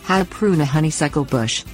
How to prune a honeysuckle bush.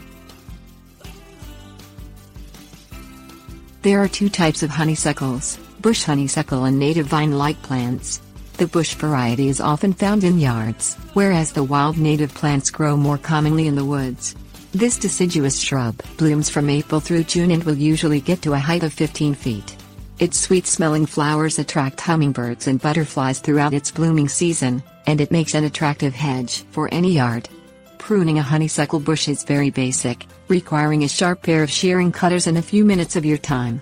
There are two types of honeysuckles, bush honeysuckle and native vine-like plants. The bush variety is often found in yards, whereas the wild native plants grow more commonly in the woods. This deciduous shrub blooms from April through June and will usually get to a height of 15 feet. Its sweet-smelling flowers attract hummingbirds and butterflies throughout its blooming season, and it makes an attractive hedge for any yard. Pruning a honeysuckle bush is very basic, requiring a sharp pair of shearing cutters and a few minutes of your time.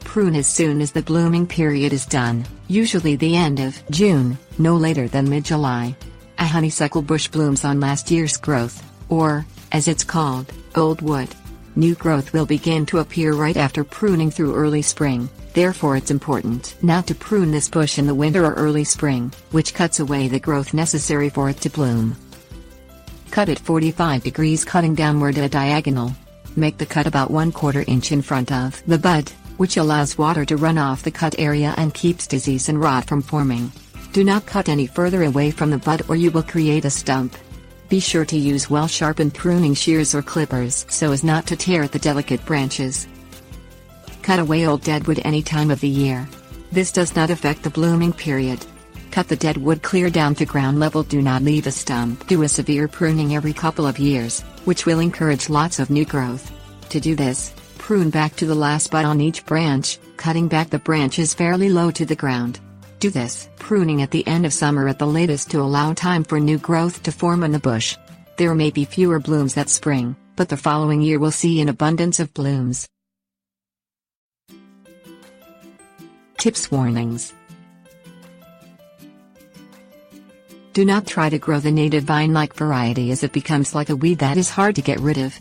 Prune as soon as the blooming period is done, usually the end of June, no later than mid-July. A honeysuckle bush blooms on last year's growth, or, as it's called, old wood. New growth will begin to appear right after pruning through early spring, therefore it's important not to prune this bush in the winter or early spring, which cuts away the growth necessary for it to bloom. Cut at 45 degrees, cutting downward at a diagonal. Make the cut about 1/4 inch in front of the bud, which allows water to run off the cut area and keeps disease and rot from forming. Do not cut any further away from the bud or you will create a stump. Be sure to use well-sharpened pruning shears or clippers so as not to tear at the delicate branches. Cut away old dead wood any time of the year. This does not affect the blooming period. Cut the dead wood clear down to ground level. Do not leave a stump. Do a severe pruning every couple of years, which will encourage lots of new growth. To do this, prune back to the last bud on each branch, cutting back the branches fairly low to the ground. Do this pruning at the end of summer at the latest to allow time for new growth to form in the bush. There may be fewer blooms that spring, but the following year will see an abundance of blooms. Tips. Warnings. Do not try to grow the native vine-like variety as it becomes like a weed that is hard to get rid of.